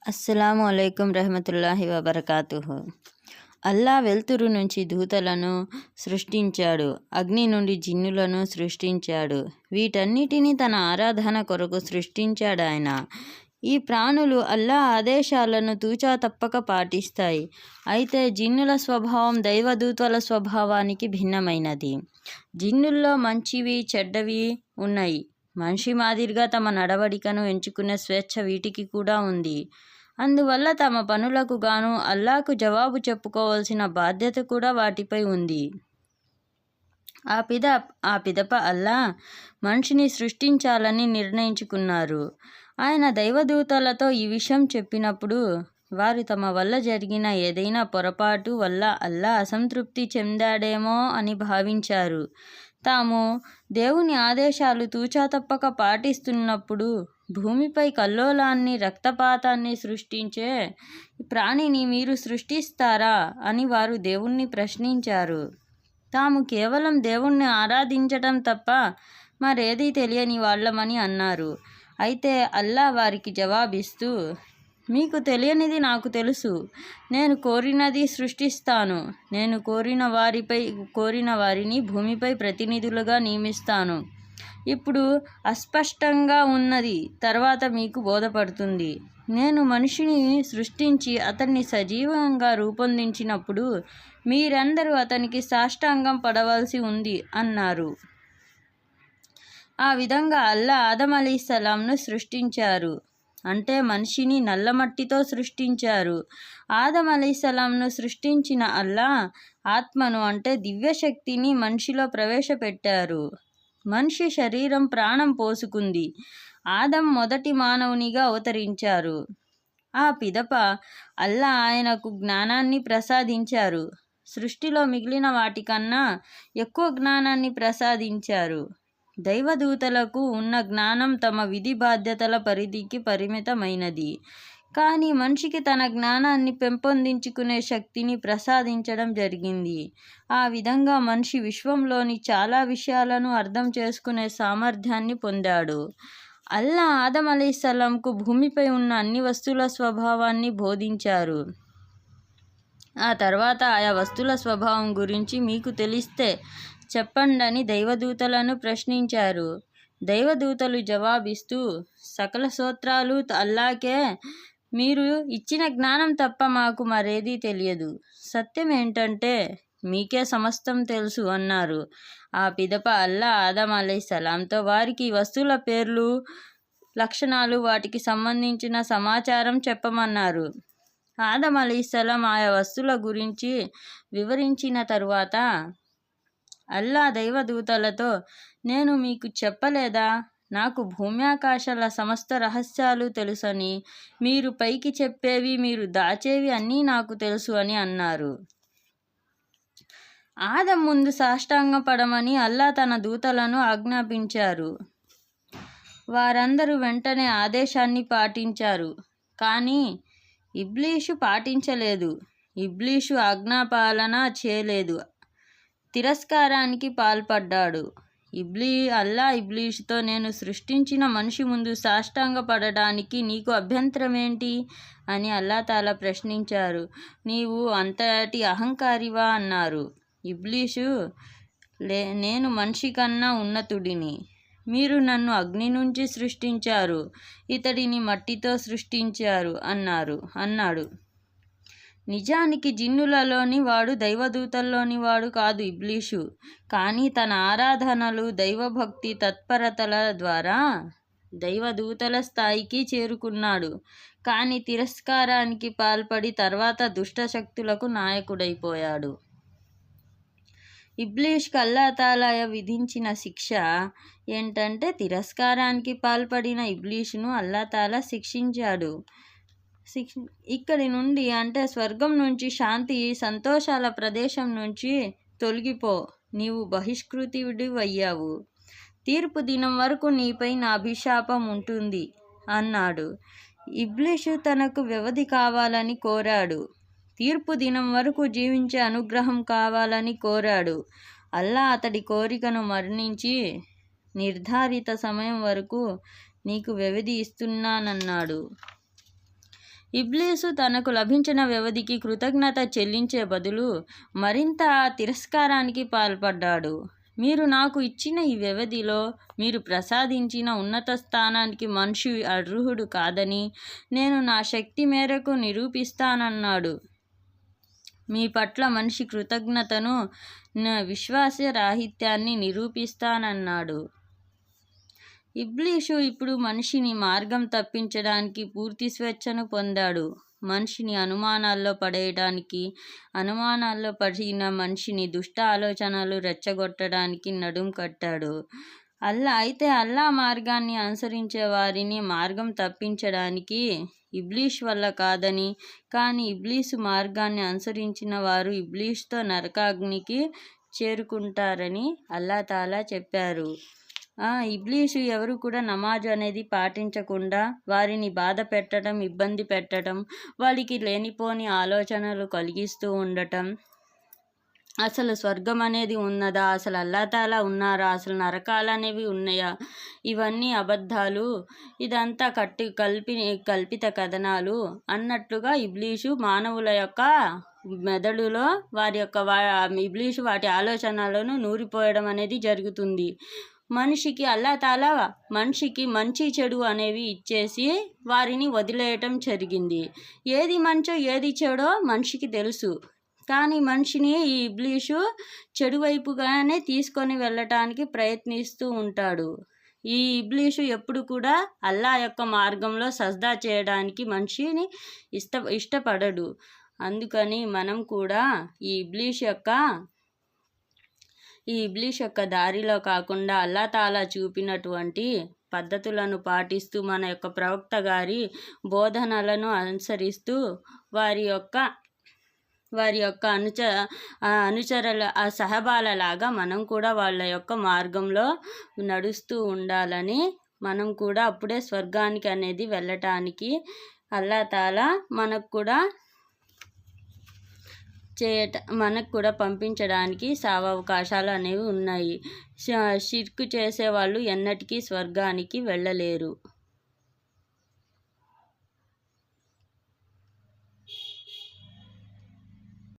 అస్సలాము అలైకుం రహమతుల్లాహి వబర్కాతుహు. అల్లా వెలుతురు నుంచి దూతలను సృష్టించాడు, అగ్ని నుండి జిన్నులను సృష్టించాడు. వీటన్నిటినీ తన ఆరాధన కొరకు సృష్టించాడు ఆయన. ఈ ప్రాణులు అల్లా ఆదేశాలను తూచా తప్పక పాటిస్తాయి. అయితే జిన్నుల స్వభావం దైవదూతల స్వభావానికి భిన్నమైనది. జిన్నుల్లో మంచివి చెడ్డవి ఉన్నాయి. మనిషి మాదిరిగా తమ నడవడికను ఎంచుకునే స్వేచ్ఛ వీటికి కూడా ఉంది. అందువల్ల తమ పనులకు గాను అల్లాకు జవాబు చెప్పుకోవాల్సిన బాధ్యత కూడా వాటిపై ఉంది. ఆ పిదప అల్లా మనిషిని సృష్టించాలని నిర్ణయించుకున్నారు. ఆయన దైవదూతలతో ఈ విషయం చెప్పినప్పుడు వారు తమ వల్ల జరిగిన ఏదైనా పొరపాటు వల్ల అల్లా అసంతృప్తి చెందాడేమో అని భావించారు. తాము దేవుని ఆదేశాలు తూచా తప్పక పాటిస్తున్నప్పుడు భూమిపై కల్లోలాన్ని, రక్తపాతాన్ని సృష్టించే ప్రాణిని మీరు సృష్టిస్తారా అని వారు దేవుణ్ణి ప్రశ్నించారు. తాము కేవలం దేవుణ్ణి ఆరాధించటం తప్ప మరేదీ తెలియని వాళ్ళమని అన్నారు. అయితే అల్లా వారికి జవాబిస్తూ, మీకు తెలియనిది నాకు తెలుసు. నేను కోరినది సృష్టిస్తాను. నేను కోరిన వారిని భూమిపై ప్రతినిధులుగా నియమిస్తాను. ఇప్పుడు అస్పష్టంగా ఉన్నది, తర్వాత మీకు బోధపడుతుంది. నేను మనిషిని సృష్టించి అతన్ని సజీవంగా రూపొందించినప్పుడు మీరందరూ అతనికి సాష్టాంగం పడవలసి ఉంది అన్నారు. ఆ విధంగా అల్లా ఆదం అలైహిస్సలాంను సృష్టించారు. అంటే మనిషిని నల్లమట్టితో సృష్టించారు. ఆదం అలైహిస్సలాంను సృష్టించిన అల్లా ఆత్మను అంటే దివ్యశక్తిని మనిషిలో ప్రవేశపెట్టారు. మనిషి శరీరం ప్రాణం పోసుకుంది. ఆదం మొదటి మానవునిగా అవతరించారు. ఆ పిదప అల్లా ఆయనకు జ్ఞానాన్ని ప్రసాదించారు. సృష్టిలో మిగిలిన వాటికన్నా ఎక్కువ జ్ఞానాన్ని ప్రసాదించారు. దైవదూతలకు ఉన్న జ్ఞానం తమ విధి బాధ్యతల పరిధికి పరిమితమైనది. కానీ మనిషికి తన జ్ఞానాన్ని పెంపొందించుకునే శక్తిని ప్రసాదించడం జరిగింది. ఆ విధంగా మనిషి విశ్వంలోని చాలా విషయాలను అర్థం చేసుకునే సామర్థ్యాన్ని పొందాడు. అల్లా ఆదం అలైహిస్సలాంకు భూమిపై ఉన్న అన్ని వస్తువుల స్వభావాన్ని బోధించారు. ఆ తర్వాత ఆయా వస్తువుల స్వభావం గురించి మీకు తెలిస్తే చెప్పండని దైవదూతలను ప్రశ్నించారు. దైవదూతలు జవాబిస్తూ, సకల స్తోత్రాలు అల్లాకే. మీరు ఇచ్చిన జ్ఞానం తప్ప మాకు మరేదీ తెలియదు. సత్యం ఏంటంటే మీకే సమస్తం తెలుసు అన్నారు. ఆ పిదప అల్లా ఆదం అలైహిస్సలాంతో వారికి ఈ వస్తువుల పేర్లు, లక్షణాలు, వాటికి సంబంధించిన సమాచారం చెప్పమన్నారు. ఆదం అలైహిస్సలాం ఆయా వస్తువుల గురించి వివరించిన తరువాత అల్లా దైవదూతలతో, నేను మీకు చెప్పలేదా నాకు భూమ్యాకాశాల సమస్త రహస్యాలు తెలుసని? మీరు పైకి చెప్పేవి, మీరు దాచేవి అన్నీ నాకు తెలుసు అని అన్నారు. ఆదం ముందు సాష్టాంగపడమని అల్లా తన దూతలను ఆజ్ఞాపించారు. వారందరూ వెంటనే ఆదేశాన్ని పాటించారు. కానీ ఇబ్లీషు పాటించలేదు. ఇబ్లీషు ఆజ్ఞాపాలన చేయలేదు, తిరస్కారానికి పాల్పడ్డాడు. అల్లా ఇబ్లీషుతో, నేను సృష్టించిన మనిషి ముందు సాష్టాంగపడడానికి నీకు అభ్యంతరమేంటి అని అల్లా తాలా ప్రశ్నించారు. నీవు అంతటి అహంకారివా అన్నారు. ఇబ్లీషు, నేను మనిషి కన్నా ఉన్నతుడిని. మీరు నన్ను అగ్ని నుంచి సృష్టించారు, ఇతడిని మట్టితో సృష్టించారు అన్నాడు. నిజానికి జిన్నులలోని వాడు, దైవదూతల్లోని వాడు కాదు ఇబ్లీషు. కానీ తన ఆరాధనలు, దైవభక్తి తత్పరతల ద్వారా దైవదూతల స్థాయికి చేరుకున్నాడు. కానీ తిరస్కారానికి పాల్పడి తర్వాత దుష్టశక్తులకు నాయకుడైపోయాడు. ఇబ్లీష్కు అల్లా తాలా విధించిన శిక్ష ఏంటంటే తిరస్కారానికి పాల్పడిన ఇబ్లీషును అల్లా తాలా శిక్షించాడు. ఇక్కడి నుండి అంటే స్వర్గం నుంచి, శాంతి సంతోషాల ప్రదేశం నుంచి తొలగిపో, నీవు బహిష్కృతుడివయ్యావు. తీర్పు దినం వరకు నీపై నా అభిశాపం ఉంటుంది అన్నాడు. ఇబ్లీషు తనకు వ్యవధి కావాలని కోరాడు. తీర్పు దినం వరకు జీవించే అనుగ్రహం కావాలని కోరాడు. అల్లా అతడి కోరికను మన్నించి నిర్ధారిత సమయం వరకు నీకు వ్యవధి ఇస్తున్నానన్నాడు. ఇబ్లీసు తనకు లభించిన వ్యవధికి కృతజ్ఞత చెల్లించే బదులు మరింత తిరస్కారానికి పాల్పడ్డాడు. మీరు నాకు ఇచ్చిన ఈ వ్యవధిలో మీరు ప్రసాదించిన ఉన్నత స్థానానికి మనిషి అర్హుడు కాదని నేను నా శక్తి మేరకు నిరూపిస్తానన్నాడు. మీ పట్ల మనిషి కృతజ్ఞతను, విశ్వాసరాహిత్యాన్ని నిరూపిస్తానన్నాడు. ఇబ్లీసు ఇప్పుడు మనిషిని మార్గం తప్పించడానికి పూర్తి స్వేచ్ఛను పొందాడు. మనిషిని అనుమానాల్లో పడిన మనిషిని దుష్ట ఆలోచనలు రెచ్చగొట్టడానికి నడుం కట్టాడు. అల్లా మార్గాన్ని అనుసరించే వారిని మార్గం తప్పించడానికి ఇబ్లీస్ వల్ల కాదని, కానీ ఇబ్లీసు మార్గాన్ని అనుసరించిన వారు ఇబ్లీస్తో నరకాగ్నికి చేరుకుంటారని అల్లా తాలా చెప్పారు. ఇబ్లీసు ఎవరు కూడా నమాజ్ అనేది పాటించకుండా వారిని బాధ పెట్టడం, ఇబ్బంది పెట్టడం, వాళ్ళకి లేనిపోని ఆలోచనలు కలిగిస్తూ ఉండటం, అసలు స్వర్గం అనేది ఉన్నదా, అసలు అల్లా తాలా ఉన్నారా, అసలు నరకాలు అనేవి ఉన్నాయా, ఇవన్నీ అబద్ధాలు, ఇదంతా కల్పిత కథనాలు అన్నట్లుగా ఇబ్లీసు మానవుల యొక్క మెదడులో ఇబ్లీసు వాటి ఆలోచనలను నూరిపోయడం అనేది జరుగుతుంది. అల్లా తాలా మనిషికి మంచి చెడు అనేవి ఇచ్చేసి వారిని వదిలేయటం జరిగింది. ఏది మంచో ఏది చెడో మనిషికి తెలుసు. కానీ మనిషిని ఈ ఇబ్లీసు చెడు వైపుగానే తీసుకొని వెళ్ళటానికి ప్రయత్నిస్తూ ఉంటాడు. ఈ ఇబ్లీసు ఎప్పుడు కూడా అల్లా యొక్క మార్గంలో సజ్దా చేయడానికి మనిషిని ఇష్టపడడు. అందుకని మనం కూడా ఈ ఇబ్లీస్ యొక్క దారిలో కాకుండా అల్లా తాలా చూపినటువంటి పద్ధతులను పాటిస్తూ మన యొక్క ప్రవక్త గారి బోధనలను అనుసరిస్తూ వారి యొక్క అనుచరుల సహబాలలాగా మనం కూడా వాళ్ళ యొక్క మార్గంలో నడుస్తూ ఉండాలని, మనం కూడా అప్పుడే స్వర్గానికి అనేది వెళ్ళటానికి అల్లా తాలా మనకు కూడా పంపించడానికి అవకాశాలు అనేవి ఉన్నాయి. షిర్కు చేసేవాళ్ళు ఎన్నటికీ స్వర్గానికి వెళ్ళలేరు.